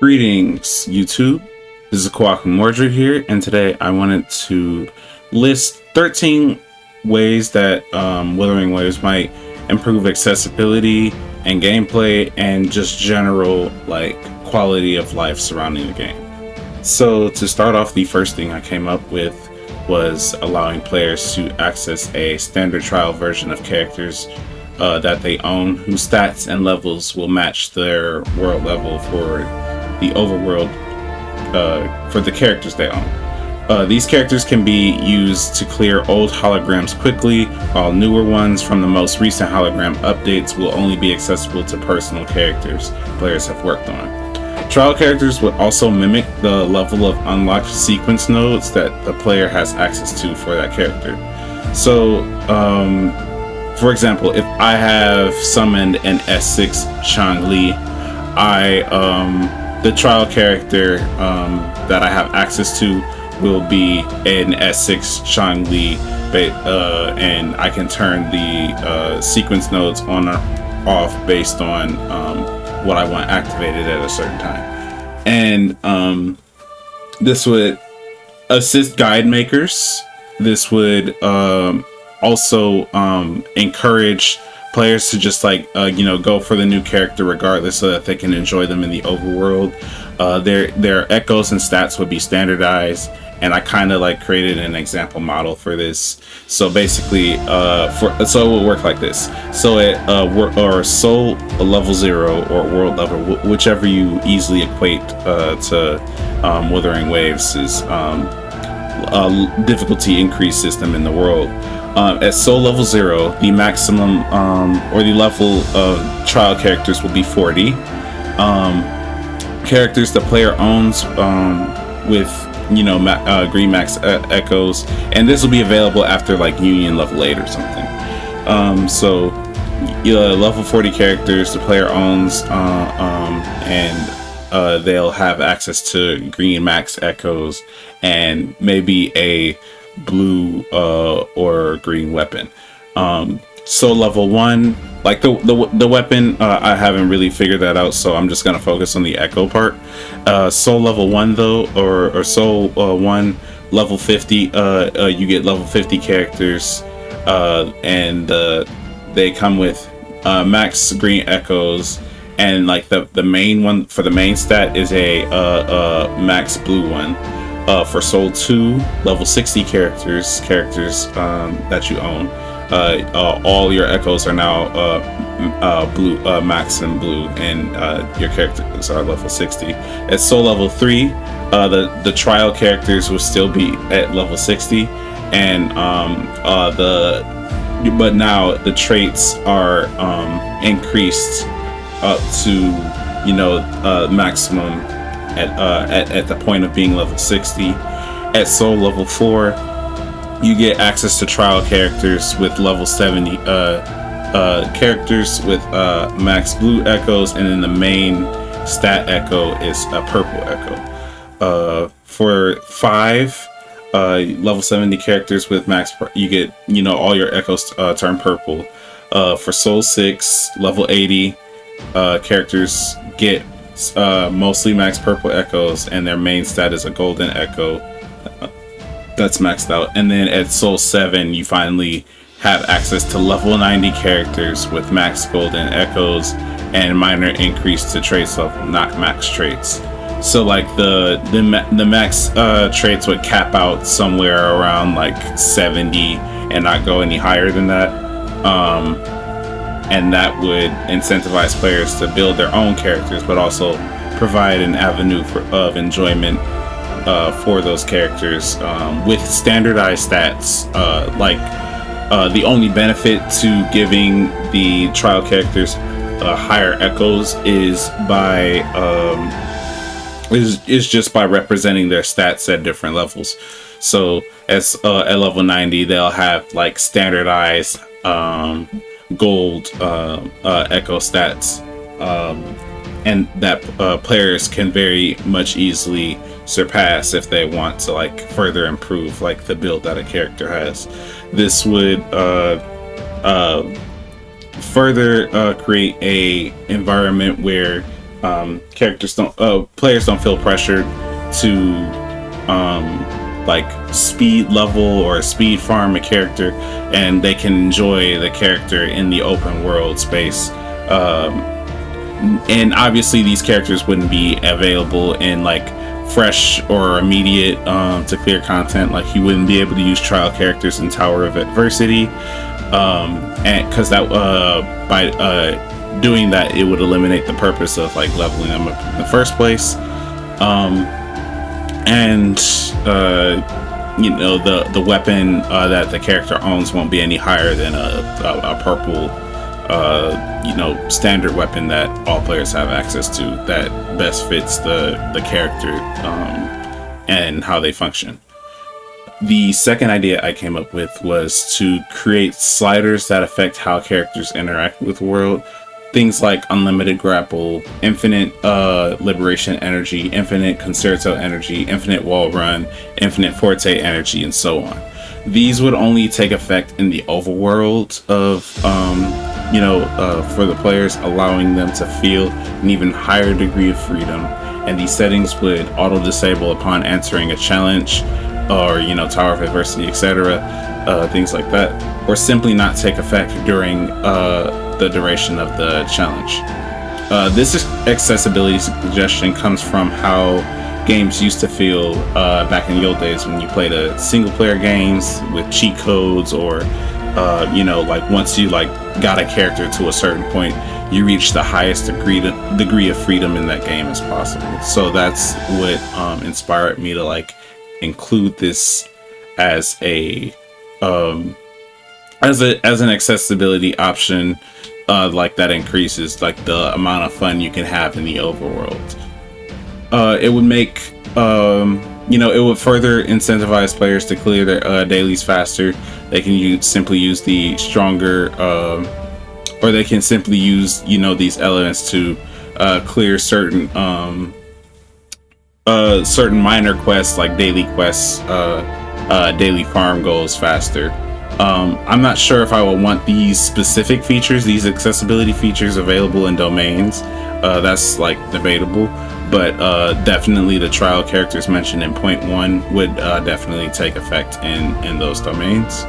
Greetings, YouTube. This is Kwaku Mordred here, and today I wanted to list 13 ways that Wuthering Waves might improve accessibility and gameplay and just general quality of life surrounding the game. So to start off, the first thing I came up with was allowing players to access a standard trial version of characters that they own, whose stats and levels will match their world level for the overworld for the characters they own. These characters can be used to clear old holograms quickly, while newer ones from the most recent hologram updates will only be accessible to personal characters players have worked on. Trial characters would also mimic the level of unlocked sequence nodes that the player has access to for that character. So, for example, if I have summoned an S6 Changli, the trial character that I have access to will be an S6 Changli, and I can turn the sequence nodes on or off based on what I want activated at a certain time. And this would assist guide makers. This would also encourage players to just go for the new character regardless, so that they can enjoy them in the overworld. Their echoes and stats would be standardized, and I kind of created an example model for this. So basically, so it would work like this. So at soul level 0 or world level, whichever you easily equate to Wuthering Waves, is difficulty increase system in the world. At soul level 0, the maximum or the level of trial characters will be 40. Characters the player owns with green max echoes, and this will be available after Union level 8 or something. So level 40 characters the player owns, and they'll have access to green max echoes and maybe a blue or green weapon. So level 1, the weapon, I haven't really figured that out, so I'm just gonna focus on the echo part. Soul level 1 though, or soul 1 level 50, you get level 50 characters, and they come with max green echoes, and the main one for the main stat is a max blue one. For Soul 2, level 60 characters that you own, all your echoes are now blue, max and blue, and your characters are level 60. At Soul level 3, the trial characters will still be at level 60, and but now the traits are increased up to maximum at the point of being level 60. At soul level 4, you get access to trial characters with level 70 characters with max blue echoes, and then the main stat echo is a purple echo. For 5, level 70 characters with max, you get all your echoes turn purple. For soul 6, level 80 characters get mostly max purple echoes, and their main stat is a golden echo that's maxed out. And then at soul 7, you finally have access to level 90 characters with max golden echoes and minor increase to traits level, not max traits. So the max traits would cap out somewhere around 70 and not go any higher than that. And that would incentivize players to build their own characters, but also provide an avenue of enjoyment for those characters with standardized stats. The only benefit to giving the trial characters higher echoes is just by representing their stats at different levels. So at level 90, they'll have standardized gold echo stats, and that players can very much easily surpass if they want to further improve the build that a character has. This would further create a environment where players don't feel pressured to like speed level or speed farm a character, and they can enjoy the character in the open world space. And obviously these characters wouldn't be available in like fresh or immediate to clear content. Like you wouldn't be able to use trial characters in Tower of Adversity, and because that by doing that, it would eliminate the purpose of like leveling them up in the first place. And the weapon that the character owns won't be any higher than a purple standard weapon that all players have access to, that best fits the character and how they function. The second idea I came up with was to create sliders that affect how characters interact with the world. Things like unlimited grapple, infinite liberation energy, infinite concerto energy, infinite wall run, infinite forte energy, and so on. These would only take effect in the overworld of for the players, allowing them to feel an even higher degree of freedom. And these settings would auto disable upon answering a challenge, or Tower of Adversity, etc., things like that, or simply not take effect during the duration of the challenge. This accessibility suggestion comes from how games used to feel back in the old days when you played a single player games with cheat codes, or like once you like got a character to a certain point, you reach the highest degree of freedom in that game as possible. So that's what inspired me to like include this as an accessibility option, like that increases like the amount of fun you can have in the overworld. It would make it would further incentivize players to clear their dailies faster. They can simply use the stronger, or they can simply use these elements to clear certain minor quests, like daily quests, daily farm goals faster. I'm not sure if I would want these specific features, these accessibility features, available in domains. That's like debatable, but definitely the trial characters mentioned in point 1 would definitely take effect in those domains.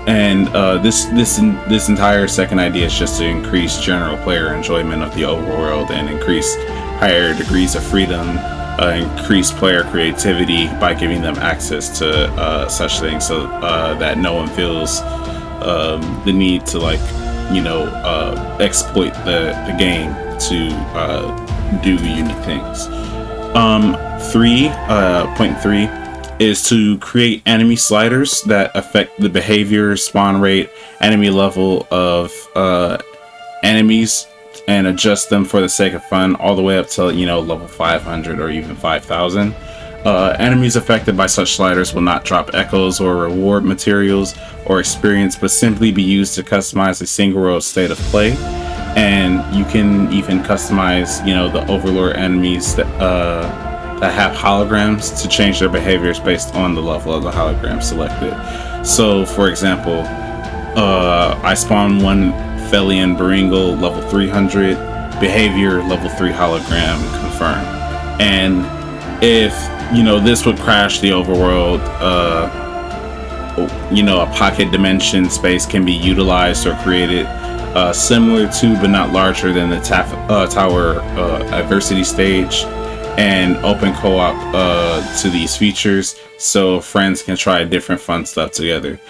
And this entire second idea is just to increase general player enjoyment of the overworld and increase higher degrees of freedom, increase player creativity by giving them access to such things, so that no one feels the need to like exploit the game to do unique things. Point 3 is to create enemy sliders that affect the behavior, spawn rate, enemy level of enemies, and adjust them for the sake of fun all the way up to level 500 or even 5,000. Enemies affected by such sliders will not drop echoes or reward materials or experience, but simply be used to customize a single world state of play. And you can even customize the overlord enemies that have holograms to change their behaviors based on the level of the hologram selected. So for example, I spawn one Felian Baringal, level 300, behavior level 3 hologram confirmed. And if this would crash the overworld, a pocket dimension space can be utilized or created, similar to but not larger than the Tower Adversity stage, and open co-op to these features so friends can try different fun stuff together.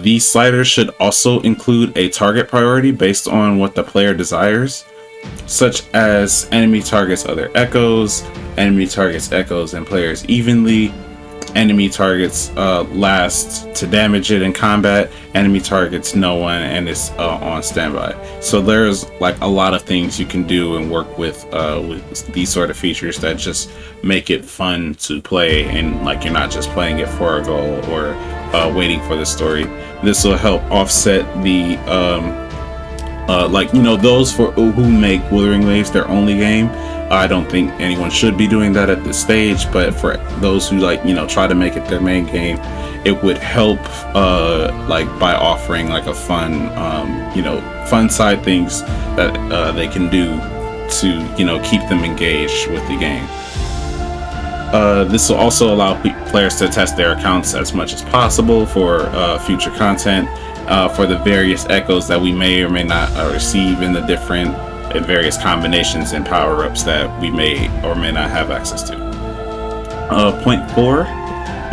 These sliders should also include a target priority based on what the player desires, such as enemy targets other echoes, enemy targets echoes and players evenly, enemy targets last to damage it in combat, enemy targets no one and is on standby. So there's like a lot of things you can do and work with these sort of features that just make it fun to play, and like you're not just playing it for a goal or waiting for the story. This will help offset the those who make Wuthering Waves their only game. I don't think anyone should be doing that at this stage, but for those who try to make it their main game, it would help by offering like a fun fun side things that they can do to, you know, keep them engaged with the game. This will also allow players to test their accounts as much as possible for future content, for the various echoes that we may or may not receive in the different and various combinations and power-ups that we may or may not have access to. Point 4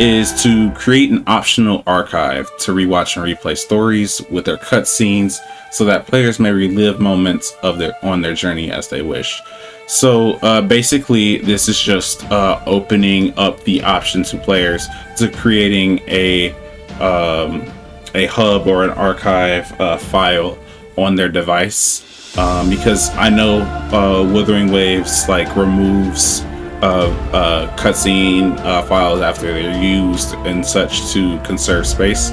is to create an optional archive to rewatch and replay stories with their cutscenes, so that players may relive moments of their journey as they wish. So basically, this is just opening up the option to players to creating a hub or an archive file on their device, because I know Wuthering Waves like removes cutscene files after they're used and such to conserve space,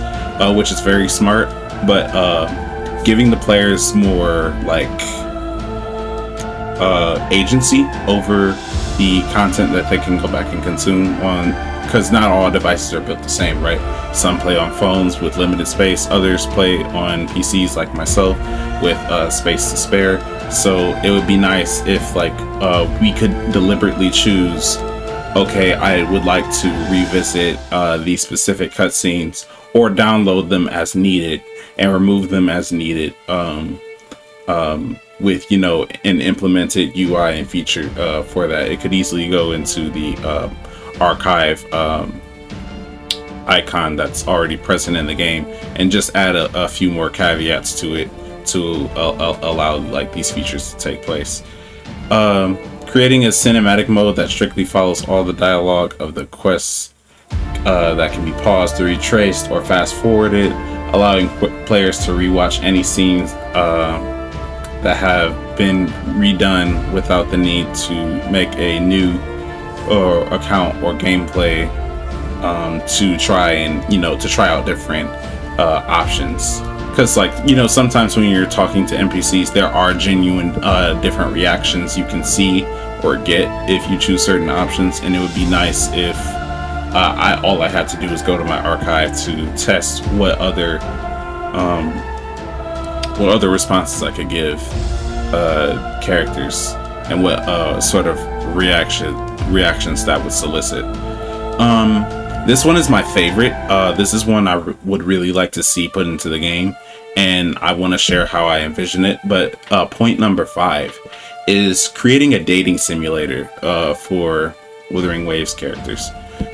which is very smart. But giving the players more like agency over the content that they can go back and consume on, because not all devices are built the same, right? Some play on phones with limited space, others play on PCs like myself with space to spare. So it would be nice if like we could deliberately choose, okay, I would like to revisit these specific cutscenes, or download them as needed and remove them as needed, with, you know, an implemented UI and feature for that. It could easily go into the archive icon that's already present in the game, and just add a few more caveats to it to allow like these features to take place. Creating a cinematic mode that strictly follows all the dialogue of the quests, that can be paused or retraced or fast forwarded, allowing players to rewatch any scenes that have been redone without the need to make a new account or gameplay, to try and, you know, to try out different options. Because, like, you know, sometimes when you're talking to NPCs, there are genuine different reactions you can see or get if you choose certain options, and it would be nice if all I had to do was go to my archive to test what other responses I could give characters, and what sort of reactions that would solicit. This one is my favorite. This is one I would really like to see put into the game, and I want to share how I envision it. But point number 5 is creating a dating simulator for Wuthering Waves characters.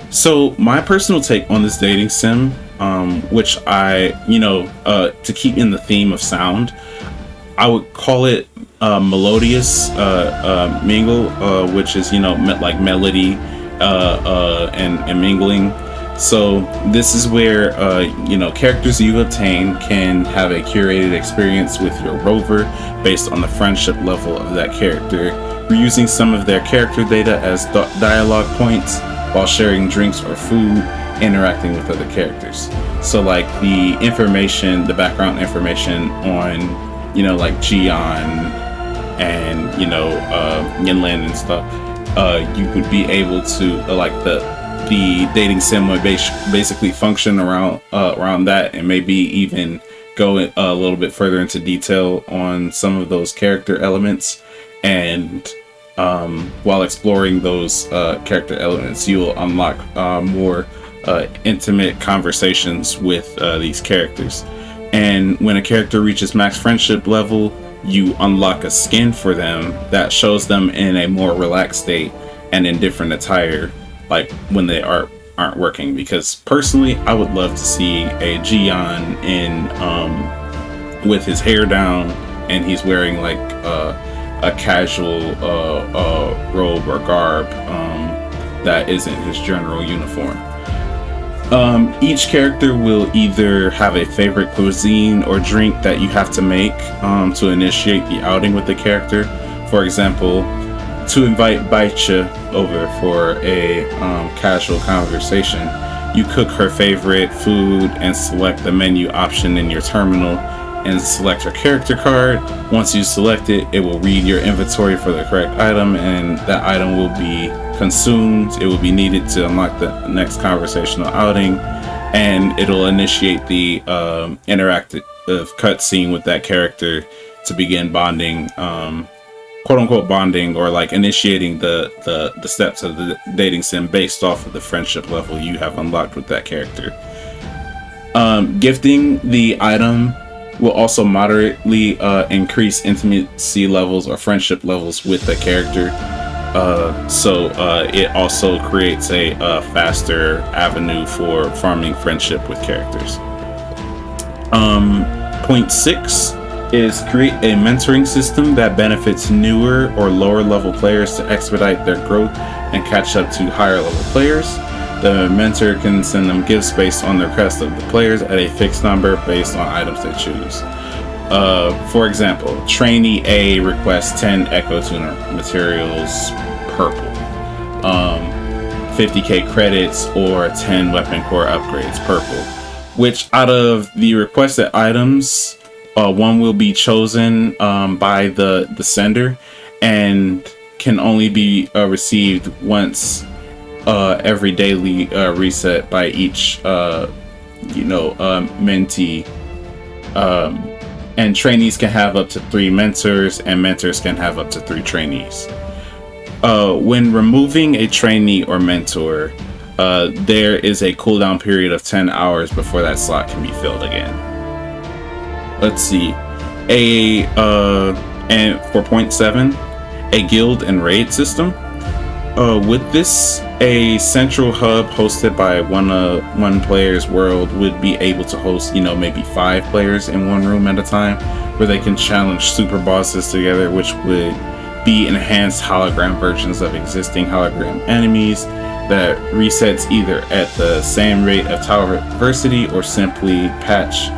So my personal take on this dating sim, which I, you know, to keep in the theme of sound, I would call it melodious mingle, which is, you know, like melody and mingling. So this is where you know, characters you obtain can have a curated experience with your rover based on the friendship level of that character, reusing some of their character data as dialogue points while sharing drinks or food, interacting with other characters. So like the information, the background information on, you know, like Jian and, you know, Yinlan and stuff, you would be able to like the dating sim would basically function around that, and maybe even go a little bit further into detail on some of those character elements. And while exploring those character elements, you'll unlock more intimate conversations with these characters. And when a character reaches max friendship level, you unlock a skin for them that shows them in a more relaxed state and in different attire, like when they aren't working. Because personally, I would love to see a Jian in with his hair down, and he's wearing like a casual robe or garb that isn't his general uniform. Each character will either have a favorite cuisine or drink that you have to make to initiate the outing with the character. For example, to invite Baicha over for a casual conversation, you cook her favorite food and select the menu option in your terminal and select her character card. Once you select it, it will read your inventory for the correct item, and that item will be consumed. It will be needed to unlock the next conversational outing, and it'll initiate the interactive cutscene with that character to begin bonding quote unquote bonding, or like initiating the steps of the dating sim based off of the friendship level you have unlocked with that character. Gifting the item will also moderately increase intimacy levels or friendship levels with the character. So it also creates a faster avenue for farming friendship with characters. Point 6 is create a mentoring system that benefits newer or lower level players to expedite their growth and catch up to higher level players. The mentor can send them gifts based on the request of the players at a fixed number based on items they choose. For example, Trainee A requests 10 Echo Tuner materials purple, 50k credits, or 10 weapon core upgrades purple. Which out of the requested items, one will be chosen by the sender and can only be received once every daily reset by each mentee. And trainees can have up to 3 mentors, and mentors can have up to 3 trainees. When removing a trainee or mentor, there is a cooldown period of 10 hours before that slot can be filled again. Let's see. And for point 7, a guild and raid system. With this, a central hub hosted by one player's world would be able to host, maybe 5 players in one room at a time, where they can challenge super bosses together, which would be enhanced hologram versions of existing hologram enemies that resets either at the same rate of tower diversity or simply patch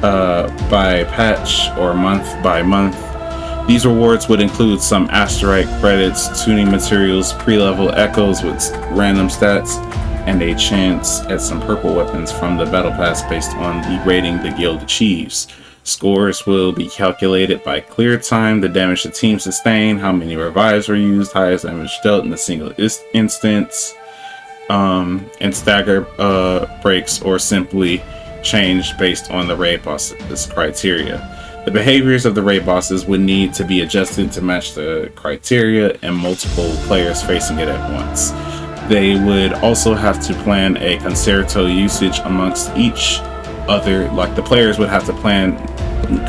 by patch or month by month. These rewards would include some asteroid credits, tuning materials, pre-level echoes with random stats, and a chance at some purple weapons from the battle pass based on the rating the guild achieves. Scores will be calculated by clear time, the damage the team sustained, how many revives were used, highest damage dealt in a single instance, and stagger breaks or simply change based on the raid boss's criteria. The behaviors of the raid bosses would need to be adjusted to match the criteria and multiple players facing it at once. They would also have to plan a concerto usage amongst each other, like the players would have to plan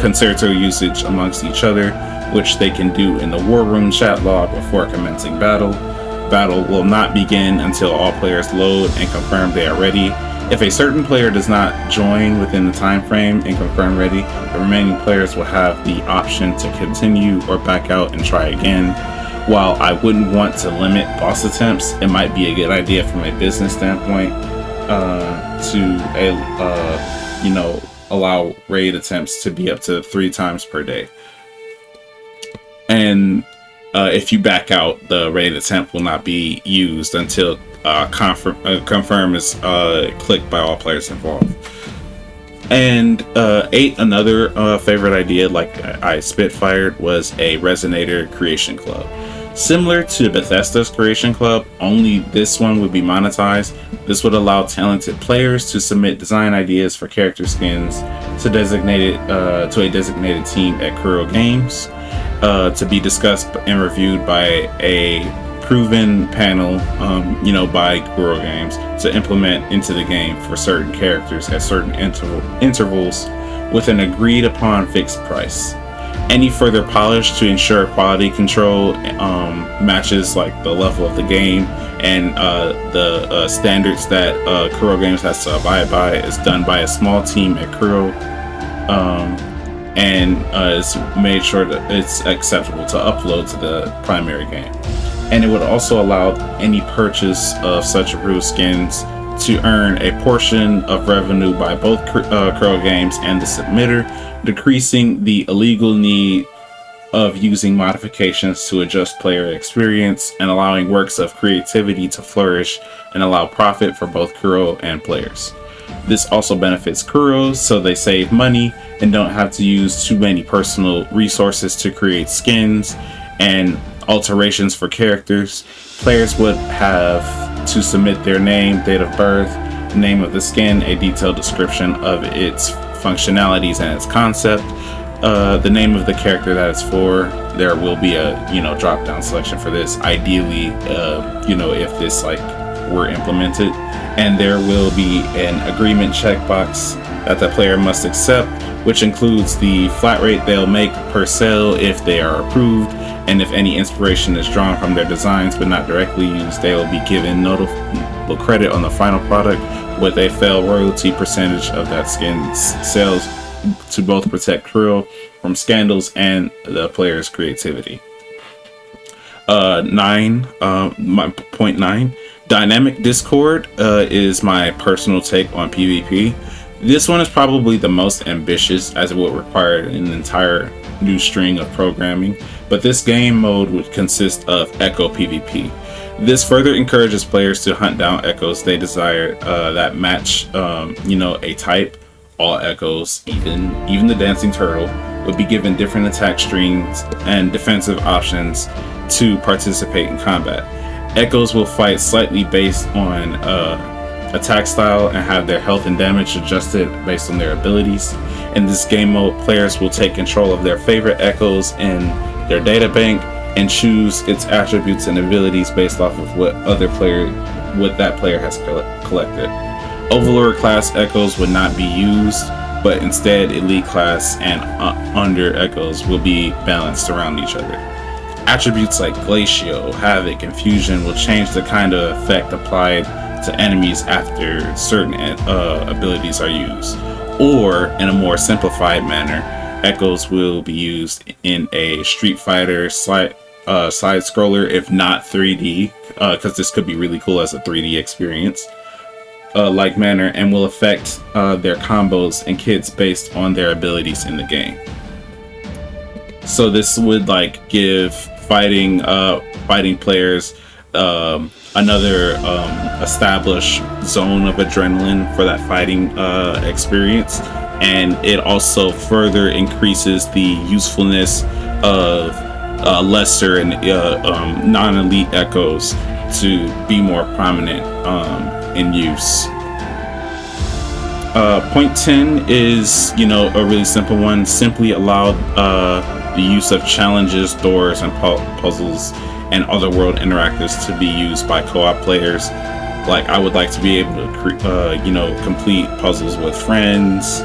concerto usage amongst each other, which they can do in the war room chat log before commencing battle. Battle will not begin until all players load and confirm they are ready. If a certain player does not join within the time frame and confirm ready, the remaining players will have the option to continue or back out and try again. While I wouldn't want to limit boss attempts, it might be a good idea from a business standpoint to allow raid attempts to be up to 3 times per day. And if you back out, the raid attempt will not be used until confirm is clicked by all players involved. And 8, another favorite idea, like I spitfired, was a Resonator creation club. Similar to Bethesda's creation club, only this one would be monetized. This would allow talented players to submit design ideas for character skins to a designated team at Kuro Games, to be discussed and reviewed by a proven panel, by Kuro Games, to implement into the game for certain characters at certain intervals with an agreed upon fixed price. Any further polish to ensure quality control matches like the level of the game and the standards that Kuro Games has to abide by is done by a small team at Kuro, and is made sure that it's acceptable to upload to the primary game. And it would also allow any purchase of such approved skins to earn a portion of revenue by both Kuro Games and the submitter, decreasing the illegal need of using modifications to adjust player experience and allowing works of creativity to flourish and allow profit for both Kuro and players. This also benefits Kuros, so they save money and don't have to use too many personal resources to create skins and alterations for characters. Players would have to submit their name, date of birth, name of the skin, a detailed description of its functionalities and its concept. the name of the character that it's for, there will be a drop down selection for this. Ideally, if this like were implemented, and there will be an agreement checkbox that the player must accept, which includes the flat rate they'll make per sale if they are approved, and if any inspiration is drawn from their designs but not directly used, they will be given notable credit on the final product with a fair royalty percentage of that skin's sales to both protect Krill from scandals and the player's creativity. My point 9. Dynamic Discord is my personal take on PvP. This one is probably the most ambitious, as it would require an entire new string of programming, but this game mode would consist of Echo PvP. This further encourages players to hunt down echoes they desire that match a type. All echoes, even the dancing turtle, would be given different attack strings and defensive options to participate in combat. Echoes will fight slightly based on attack style and have their health and damage adjusted based on their abilities. In this game mode, players will take control of their favorite echoes in their data bank and choose its attributes and abilities based off of what that player has collected. Overlord class echoes would not be used, but instead elite class and under echoes will be balanced around each other. Attributes like Glacio, Havoc, and Fusion will change the kind of effect applied to enemies after certain abilities are used. Or, in a more simplified manner, echoes will be used in a Street Fighter side scroller, if not 3D, because this could be really cool as a 3D experience. Like manner, and will affect their combos and kits based on their abilities in the game. So this would like give fighting players another established zone of adrenaline for that fighting experience, and it also further increases the usefulness of lesser and non-elite echoes to be more prominent in use. Point 10 is, a really simple one. Simply allow the use of challenges, doors, and puzzles and other world interactors to be used by co-op players. Like, I would like to be able to, complete puzzles with friends.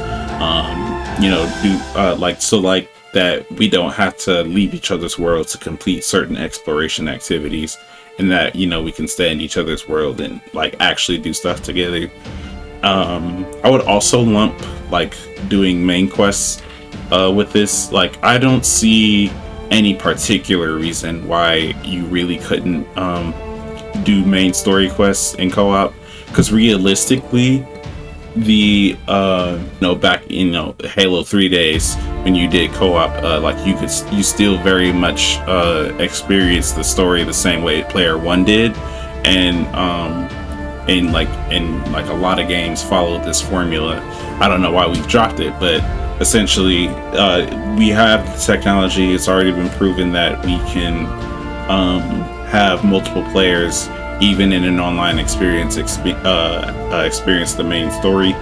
So that we don't have to leave each other's world to complete certain exploration activities, and that we can stay in each other's world and like actually do stuff together. I would also lump like doing main quests with this. Like, I don't see any particular reason why you really couldn't do main story quests in co-op, because realistically the back in Halo 3 days when you did co-op, like you still very much experience the story the same way player 1 did, and a lot of games followed this formula. I don't know why we've dropped it, but essentially we have the technology. It's already been proven that we can have multiple players even in an online experience experience the main story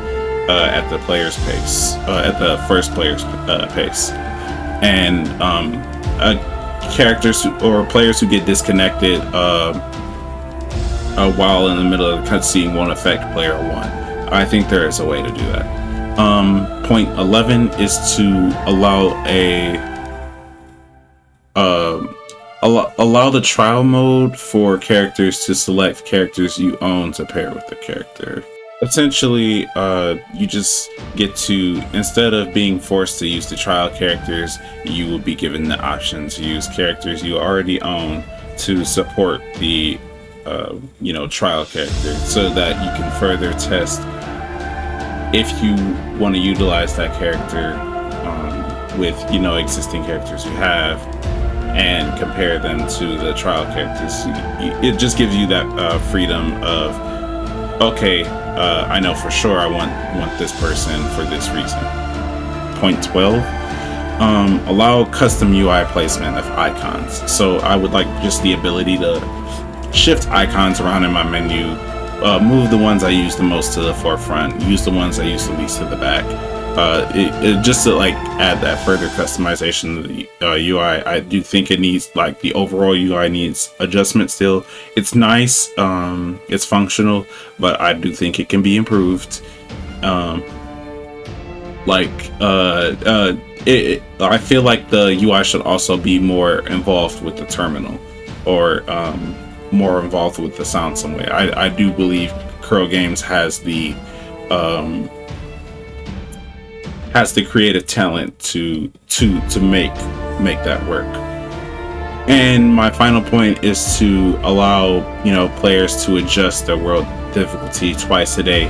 at the player's pace, at the first player's pace. And characters or players who get disconnected while in the middle of the cutscene won't affect player 1. I think there is a way to do that. Point 11 is to allow the trial mode for characters to select characters you own to pair with the character. Essentially, you just get to, instead of being forced to use the trial characters, you will be given the option to use characters you already own to support the trial character, so that you can further test if you want to utilize that character with existing characters you have, and compare them to the trial characters. It just gives you that freedom of, okay, I know for sure I want this person for this reason. Point 12, allow custom UI placement of icons. So I would like just the ability to shift icons around in my menu, move the ones I use the most to the forefront, use the ones I use the least to the back, Just to like add that further customization to the UI, I do think it needs, like, the overall UI needs adjustment still. It's nice, it's functional, but I do think it can be improved. I feel like the UI should also be more involved with the terminal, or more involved with the sound some way. I do believe Curl Games has the creative talent to make that work. And my final point is to allow, players to adjust their world difficulty twice a day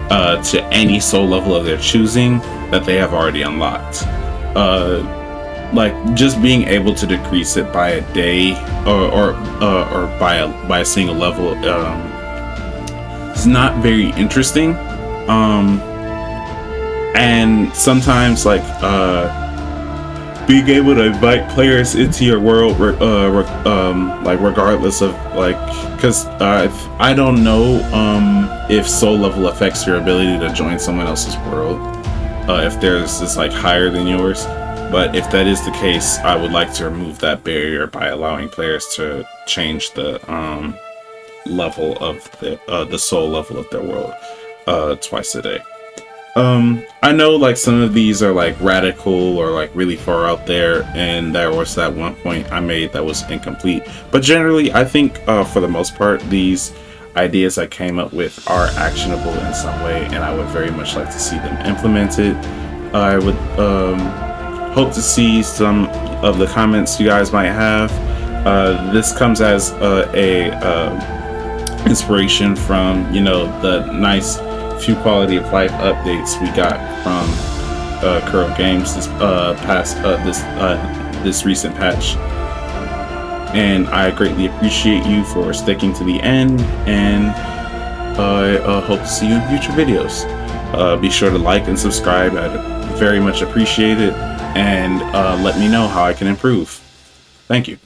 to any soul level of their choosing that they have already unlocked. Like, just being able to decrease it by a day or by a single level is not very interesting. And sometimes, like, being able to invite players into your world, like, regardless of, like, because I don't know if soul level affects your ability to join someone else's world, if theirs is, like, higher than yours. But if that is the case, I would like to remove that barrier by allowing players to change the level of the soul level of their world twice a day. I know, like, some of these are, like, radical or, like, really far out there, and there was that one point I made that was incomplete. But generally, I think for the most part, these ideas I came up with are actionable in some way, and I would very much like to see them implemented. I would hope to see some of the comments you guys might have. This comes as a inspiration from, the nice few quality of life updates we got from Curl Games this recent patch, and I greatly appreciate you for sticking to the end, and I hope to see you in future videos. Be sure to like and subscribe. I'd very much appreciate it, and let me know how I can improve. Thank you.